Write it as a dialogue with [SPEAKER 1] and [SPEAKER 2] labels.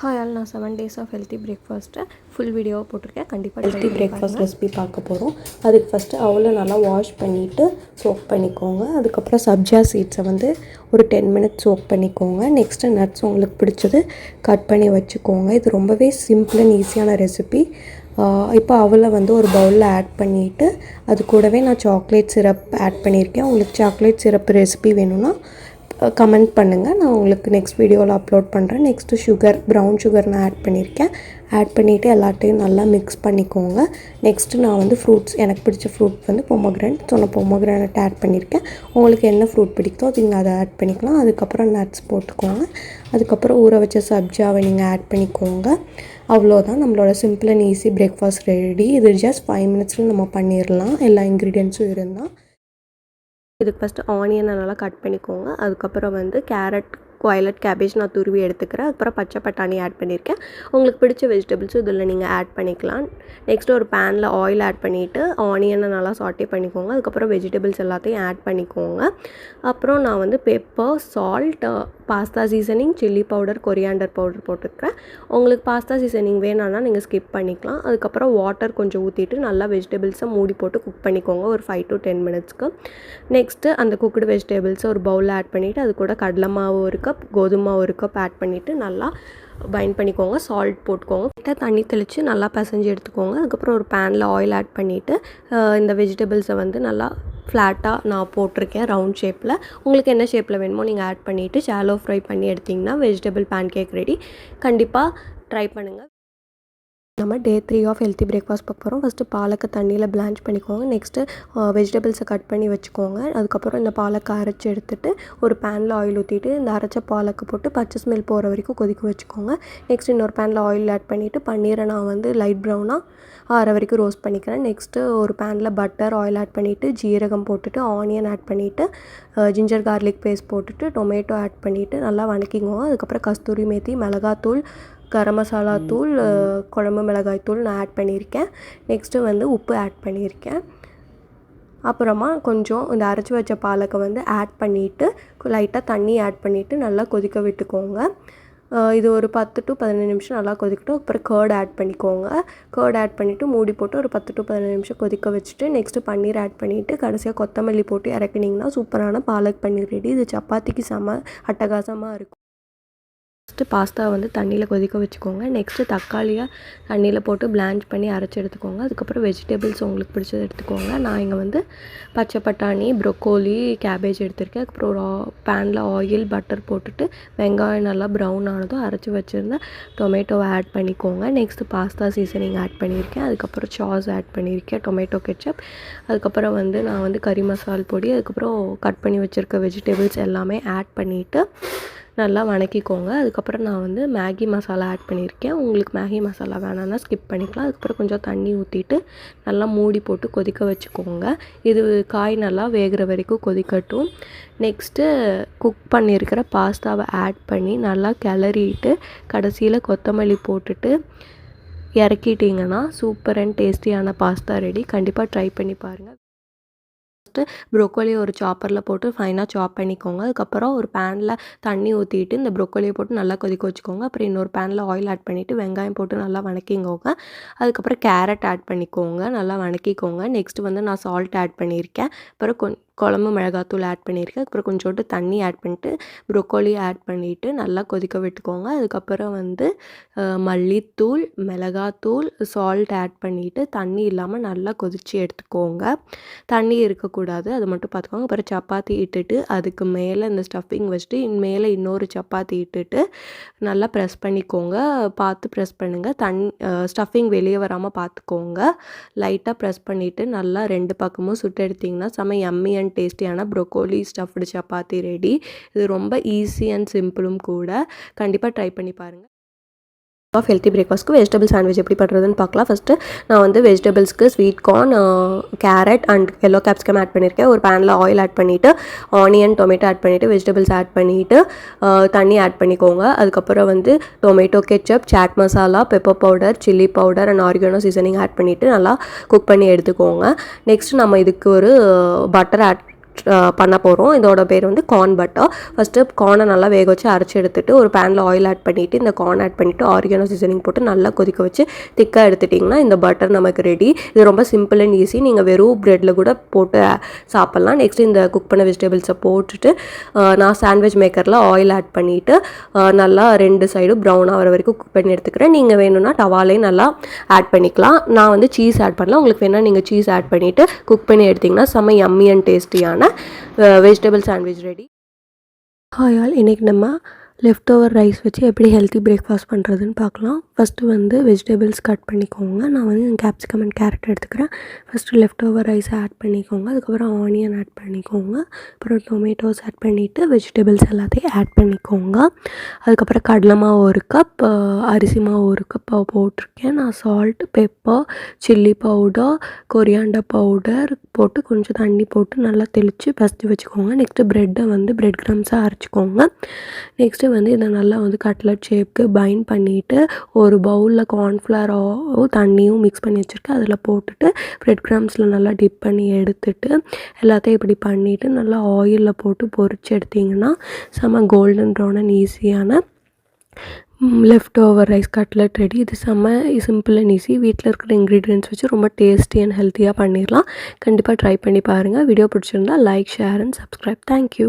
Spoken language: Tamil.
[SPEAKER 1] ஹாய் ஆல், நான் 7 days ஆஃப் ஹெல்த்தி பிரேக்ஃபாஸ்ட்டை ஃபுல் வீடியோவாக போட்டிருக்கேன். கண்டிப்பாக
[SPEAKER 2] ஹெல்த்தி பிரேக்ஃபாஸ்ட் ரெசிபி பார்க்க போகிறோம். அதுக்கு ஃபஸ்ட்டு அவளை நல்லா வாஷ் பண்ணிவிட்டு சோக் பண்ணிக்கோங்க. அதுக்கப்புறம் சப்ஜா சீட்ஸை வந்து ஒரு 10 minutes சோக் பண்ணிக்கோங்க. நெக்ஸ்ட்டு நட்ஸ் உங்களுக்கு பிடிச்சது கட் பண்ணி வச்சுக்கோங்க. இது ரொம்பவே சிம்பிள் அண்ட் ஈஸியான ரெசிபி. இப்போ அவளை வந்து ஒரு பவுலில் ஆட் பண்ணிவிட்டு அது கூடவே நான் சாக்லேட் சிரப் ஆட் பண்ணியிருக்கேன். உங்களுக்கு சாக்லேட் சிரப் ரெசிபி வேணும்னா கமெண்ட் பண்ணுங்கள், நான் உங்களுக்கு நெக்ஸ்ட் வீடியோவில் அப்லோட் பண்ணுறேன். நெக்ஸ்ட்டு ப்ரௌன் சுகர் நான் ஆட் பண்ணியிருக்கேன். ஆட் பண்ணிவிட்டு எல்லாத்தையும் நல்லா மிக்ஸ் பண்ணிக்கோங்க. நெக்ஸ்ட்டு நான் வந்து ஃப்ரூட்ஸ், எனக்கு பிடிச்ச ஃப்ரூட் வந்து பொமோகிரானட், நான் பொமோகிரானட் ஆட் பண்ணியிருக்கேன். உங்களுக்கு என்ன ஃப்ரூட் பிடிக்குதோ அது நீங்கள் அதை ஆட் பண்ணிக்கலாம். அதுக்கப்புறம் நட்ஸ் போட்டுக்கோங்க. அதுக்கப்புறம் ஊற வச்ச சப்ஜாவை நீங்கள் ஆட் பண்ணிக்கோங்க. அவ்வளோதான், நம்மளோட simple and easy breakfast ready. இது ஜஸ்ட் 5 minutesல நம்ம பண்ணிடலாம், எல்லா இன்க்ரீடியன்ஸும் இருந்தால்.
[SPEAKER 1] இதுக்கு ஃபஸ்ட்டு ஆனியனை நல்லா கட் பண்ணிக்கோங்க. அதுக்கப்புறம் வந்து கேரட், வயலட் கேபேஜ் நான் துருவி எடுத்துக்கிறேன். அதுக்கப்புறம் பச்சை பட்டாணி ஆட் பண்ணியிருக்கேன். உங்களுக்கு பிடிச்ச வெஜிடபிள்ஸும் இதில் நீங்கள் ஆட் பண்ணிக்கலாம். நெக்ஸ்ட்டு ஒரு பேனில் ஆயில் ஆட் பண்ணிவிட்டு ஆனியனை நல்லா சாட்டே பண்ணிக்கோங்க. அதுக்கப்புறம் வெஜிடபிள்ஸ் எல்லாத்தையும் ஆட் பண்ணிக்கோங்க. அப்புறம் நான் வந்து pepper, salt, pasta seasoning, chilli powder, coriander powder போட்டுக்கிறேன். உங்களுக்கு பாஸ்தா சீசனிங் வேணான்னா நீங்கள் ஸ்கிப் பண்ணிக்கலாம். அதுக்கப்புறம் வாட்டர் கொஞ்சம் ஊற்றிட்டு நல்லா வெஜிடபிள்ஸை மூடி போட்டு குக் பண்ணிக்கோங்க ஒரு 5 to 10 minutesக்கு. நெக்ஸ்ட்டு அந்த குக்குடு வெஜிடபிள்ஸை ஒரு பவுலில் ஆட் பண்ணிவிட்டு அது கூட கடலை மாவு ஒரு கப், கோதுமை மாவு ஒரு கப் ஆட் பண்ணிவிட்டு நல்லா பைண்ட் பண்ணிக்கோங்க. சால்ட் போட்டுக்கோங்க. தண்ணி தெளித்து நல்லா பிசைஞ்சு எடுத்துக்கோங்க. அதுக்கப்புறம் ஒரு பேனில் ஆயில் ஆட் பண்ணிவிட்டு இந்த வெஜிடபிள்ஸை வந்து நல்லா ஃப்ளாட்டாக நான் போட்டிருக்கேன் ரவுண்ட் ஷேப்பில். உங்களுக்கு என்ன ஷேப்பில் வேணுமோ நீங்கள் ஆட் பண்ணிவிட்டு ஷாலோ ஃப்ரை பண்ணி எடுத்திங்கன்னா வெஜிடபிள் பேன் கேக் ரெடி. கண்டிப்பாக ட்ரை பண்ணுங்கள். நம்ம டே 3 ஆஃப் ஹெல்த்தி பிரேக்ஃபாஸ்ட் பார்க்க போகிறோம். ஃபஸ்ட்டு பாலக்கை தண்ணியில் பிளான்ச் பண்ணிக்கோங்க. நெக்ஸ்ட்டு வெஜிடபிள்ஸை கட் பண்ணி வச்சுக்கோங்க. அதுக்கப்புறம் இந்த பாலக்கை அரைச்சி எடுத்துகிட்டு ஒரு பேனில் ஆயில் ஊற்றிட்டு இந்த அரைச்ச பாலக்கை போட்டு பச்சை ஸ்மெல் போகிற வரைக்கும் கொதிக்க வச்சுக்கோங்க. நெக்ஸ்ட் இன்னொரு பேனில் ஆயில் ஆட் பண்ணிவிட்டு பன்னீரை நான் வந்து லைட் ப்ரௌனாக ஆற வரைக்கும் ரோஸ்ட் பண்ணிக்கிறேன். நெக்ஸ்ட்டு ஒரு பேனில் பட்டர், ஆயில் ஆட் பண்ணிவிட்டு ஜீரகம் போட்டுட்டு ஆனியன் ஆட் பண்ணிவிட்டு ஜிஞ்சர் கார்லிக் பேஸ்ட் போட்டுட்டு டொமேட்டோ ஆட் பண்ணிவிட்டு நல்லா வணக்கிக்கோங்க. அதுக்கப்புறம் கஸ்தூரி மேத்தி, மிளகாத்தூள், கரம் மசாலா தூள், குழம்பு மிளகாய் தூள் நான் ஆட் பண்ணியிருக்கேன். நெக்ஸ்ட்டு வந்து உப்பு ஆட் பண்ணியிருக்கேன். அப்புறமா கொஞ்சம் இந்த அரைச்சி வச்ச பாலக்கை வந்து ஆட் பண்ணிவிட்டு லைட்டாக தண்ணி ஆட் பண்ணிவிட்டு நல்லா கொதிக்க விட்டுக்கோங்க. இது ஒரு 10 to 15 நிமிஷம் நல்லா கொதிக்கட்டும். அப்புறம் கர்ட் ஆட் பண்ணிக்கோங்க. கர்ட் ஆட் பண்ணிவிட்டு மூடி போட்டு ஒரு 10 to 15 நிமிஷம் கொதிக்க வச்சுட்டு நெக்ஸ்ட்டு பன்னீர் ஆட் பண்ணிவிட்டு கடைசியாக கொத்தமல்லி போட்டு இறக்குனிங்கன்னா சூப்பரான பாலக் பன்னீர் ரெடி. இது சப்பாத்திக்கு அட்டகாசமாக இருக்கும். ஃபஸ்ட்டு பாஸ்தா வந்து தண்ணியில் கொதிக்க வச்சுக்கோங்க. நெக்ஸ்ட்டு தக்காளியை தண்ணியில் போட்டு பிளான்ச் பண்ணி அரைச்சி எடுத்துக்கோங்க. அதுக்கப்புறம் வெஜிடபிள்ஸ் உங்களுக்கு பிடிச்சது எடுத்துக்கோங்க. நான் இங்கே வந்து பச்சை பட்டாணி, ப்ரொக்கோலி, கேபேஜ் எடுத்திருக்கேன். அதுக்கப்புறம் ஒரு பேனில் ஆயில், பட்டர் போட்டுட்டு வெங்காயம் நல்லா ப்ரௌன் ஆனதும் அரைச்சி வச்சுருந்த டொமேட்டோவை ஆட் பண்ணிக்கோங்க. நெக்ஸ்ட்டு பாஸ்தா சீசனிங் ஆட் பண்ணியிருக்கேன். அதுக்கப்புறம் சாஸ் ஆட் பண்ணியிருக்கேன், டொமேட்டோ கெச்சப். அதுக்கப்புறம் வந்து நான் வந்து கறி மசால் பொடி, அதுக்கப்புறம் கட் பண்ணி வச்சுருக்க வெஜிடபிள்ஸ் எல்லாமே ஆட் பண்ணிவிட்டு நல்லா வணக்கிக்கோங்க. அதுக்கப்புறம் நான் வந்து மேகி மசாலா ஆட் பண்ணியிருக்கேன். உங்களுக்கு மேகி மசாலா வேணான்னா ஸ்கிப் பண்ணிக்கலாம். அதுக்கப்புறம் கொஞ்சம் தண்ணி ஊற்றிட்டு நல்லா மூடி போட்டு கொதிக்க வச்சுக்கோங்க. இது காய் நல்லா வேகிற வரைக்கும் கொதிக்கட்டும். நெக்ஸ்ட்டு குக் பண்ணியிருக்கிற பாஸ்தாவை ஆட் பண்ணி நல்லா கிளறிட்டு கடைசியில் கொத்தமல்லி போட்டுட்டு இறக்கிட்டிங்கன்னா சூப்பர் அண்ட் டேஸ்டியான பாஸ்தா ரெடி. கண்டிப்பாக ட்ரை பண்ணி பாருங்கள். ப்ரொக்கோலி ஒரு சாப்பரில் போட்டு ஃபைனாக சாப் பண்ணிக்கோங்க. அதுக்கப்புறம் ஒரு பேனில் தண்ணி ஊற்றிட்டு இந்த ப்ரொக்கோலியை போட்டு நல்லா கொதிக்க வச்சுக்கோங்க. அப்புறம் இன்னொரு பேனில் ஆயில் ஆட் பண்ணிவிட்டு வெங்காயம் போட்டு நல்லா வணக்கிக்கோங்க. அதுக்கப்புறம் கேரட் ஆட் பண்ணிக்கோங்க, நல்லா வணக்கிக்கோங்க. நெக்ஸ்ட்டு வந்து நான் சால்ட் ஆட் பண்ணியிருக்கேன். அப்புறம் குழம்பு மிளகாத்தூள் ஆட் பண்ணியிருக்கேன். அப்புறம் கொஞ்சோண்டு தண்ணி ஆட் பண்ணிட்டு ப்ரொக்கோலி ஆட் பண்ணிவிட்டு நல்லா கொதிக்க விட்டுக்கோங்க. அதுக்கப்புறம் வந்து மல்லித்தூள், மிளகாத்தூள், சால்ட் ஆட் பண்ணிவிட்டு தண்ணி இல்லாமல் நல்லா கொதித்து எடுத்துக்கோங்க. தண்ணி இருக்கக்கூடாது, அது மட்டும் பார்த்துக்கோங்க. அப்புறம் சப்பாத்தி இட்டுட்டு அதுக்கு மேலே இந்த ஸ்டஃபிங் வச்சுட்டு மேலே இன்னொரு சப்பாத்தி இட்டுட்டு நல்லா ப்ரெஸ் பண்ணிக்கோங்க. பார்த்து ப்ரெஸ் பண்ணுங்கள். ஸ்டஃபிங் வெளியே வராமல் பார்த்துக்கோங்க. லைட்டாக ப்ரெஸ் பண்ணிவிட்டு நல்லா 2 பக்கமும் சுட்டு எடுத்திங்கன்னா செம்ம யம்மி அண்ட் டேஸ்டியான ப்ரொக்கோலி ஸ்டஃப்டு சப்பாத்தி ரெடி. இது ரொம்ப ஈஸி அண்ட் சிம்பிளும் கூட. கண்டிப்பாக ட்ரை பண்ணி பாருங்கள். ஆஃப் ஹெல்த்தி பிரேக்ஃபாஸ்ட்க்கு வெஜிடபிள் சாண்ட்விச் எப்படி பண்ணுறதுன்னு பார்க்கலாம். ஃபஸ்ட்டு நான் வந்து வெஜிடபிள்ஸ்க்கு sweet corn, carrot and yellow capsicum add பண்ணியிருக்கேன். ஒரு பேனில் ஆயில் ஆட் பண்ணிவிட்டு ஆனியன், டொமேட்டோ ஆட் பண்ணிவிட்டு வெஜிடபிள்ஸ் ஆட் பண்ணிவிட்டு தண்ணி ஆட் பண்ணிக்கோங்க. அதுக்கப்புறம் வந்து tomato ketchup, chaat masala, pepper powder, chilli powder and oregano seasoning add பண்ணிவிட்டு நல்லா குக் பண்ணி எடுத்துக்கோங்க. நெக்ஸ்ட் நம்ம இதுக்கு ஒரு பட்டர் ஆட் பண்ண போகிறோம். இதோட பேர் வந்து கார்ன் பட்டர். ஃபஸ்ட்டு கார்னை நல்லா வேக வச்சு அரைச்சி எடுத்துகிட்டு ஒரு பேனில் ஆயில் ஆட் பண்ணிவிட்டு இந்த கார்ன் ஆட் பண்ணிவிட்டு ஆரிகானோ சீசனிங் போட்டு நல்லா கொதிக்க வச்சு திக்காக எடுத்துட்டிங்கன்னா இந்த பட்டர் நமக்கு ரெடி. இது ரொம்ப சிம்பிள் அண்ட் ஈஸி. நீங்கள் வெறும் ப்ரெட்டில் கூட போட்டு சாப்பிட்லாம். நெக்ஸ்ட் இந்த குக் பண்ண வெஜிடபிள்ஸை போட்டுட்டு நான் சாண்ட்விச் மேக்கரில் ஆயில் ஆட் பண்ணிவிட்டு நல்லா 2 சைடும் ப்ரௌன் ஆகிற வரைக்கும் குக் பண்ணி எடுத்துக்கிறேன். நீங்கள் வேணும்னா டவாலையும் நல்லா ஆட் பண்ணிக்கலாம். நான் வந்து சீஸ் ஆட் பண்ணலாம். உங்களுக்கு வேணால் நீங்கள் சீஸ் ஆட் பண்ணிவிட்டு குக் பண்ணி எடுத்திங்கன்னா செம்ம யம்மி அண்ட் டேஸ்டியான vegetable sandwich ready.
[SPEAKER 2] Hi all, இன்றைக்கி நம்ம லெஃப்ட் ஓவர் ரைஸ் வச்சு எப்படி ஹெல்த்தி பிரேக்ஃபாஸ்ட் பண்ணுறதுன்னு பார்க்கலாம். ஃபஸ்ட்டு வந்து வெஜிடபிள்ஸ் கட் பண்ணிக்கோங்க. நான் வந்து கேப்சிகம் அண்ட் கேரட் எடுத்துக்கிறேன். ஃபஸ்ட்டு லெஃப்ட் ஓவர் ரைஸை ஆட் பண்ணிக்கோங்க. அதுக்கப்புறம் ஆனியன் ஆட் பண்ணிக்கோங்க. அப்புறம் டொமேட்டோஸ் ஆட் பண்ணிவிட்டு வெஜிடபிள்ஸ் எல்லாத்தையும் ஆட் பண்ணிக்கோங்க. அதுக்கப்புறம் கடலை மாவு 1 கப், அரிசி மாவு 1 கப் போட்டிருக்கேன். நான் salt, pepper, chilli powder, coriander powder போட்டு கொஞ்சம் தண்ணி போட்டு நல்லா தெளித்து பசத்து வச்சுக்கோங்க. நெக்ஸ்ட்டு ப்ரெட்டை வந்து ப்ரெட் க்ரம்ஸாக அரைச்சிக்கோங்க. நெக்ஸ்ட்டு வந்து இதை நல்லா வந்து கட்லட் ஷேப்க்கு பைண்ட் பண்ணிவிட்டு ஒரு பவுலில் கார்ன்ஃப்ளவரோ தண்ணியும் மிக்ஸ் பண்ணி வச்சுருக்கேன். அதில் போட்டுட்டு ப்ரெட் க்ரம்ஸில் நல்லா டிப் பண்ணி எடுத்துட்டு எல்லாத்தையும் இப்படி பண்ணிவிட்டு நல்லா ஆயிலில் போட்டு பொரிச்சு எடுத்திங்கன்னா செம்ம கோல்டன் ப்ரௌன் அண்ட் ஈஸியான left over rice cutlet ready. இது செம்ம சிம்பிள் அண்ட் ஈஸி. வீட்டில் இருக்கிற இன்க்ரீடியன்ட்ஸ் வச்சு ரொம்ப டேஸ்டி அண்ட் ஹெல்த்தியாக பண்ணிடலாம். கண்டிப்பாக ட்ரை பண்ணி பாருங்கள். வீடியோ பிடிச்சிருந்தா like, share and subscribe. Thank you.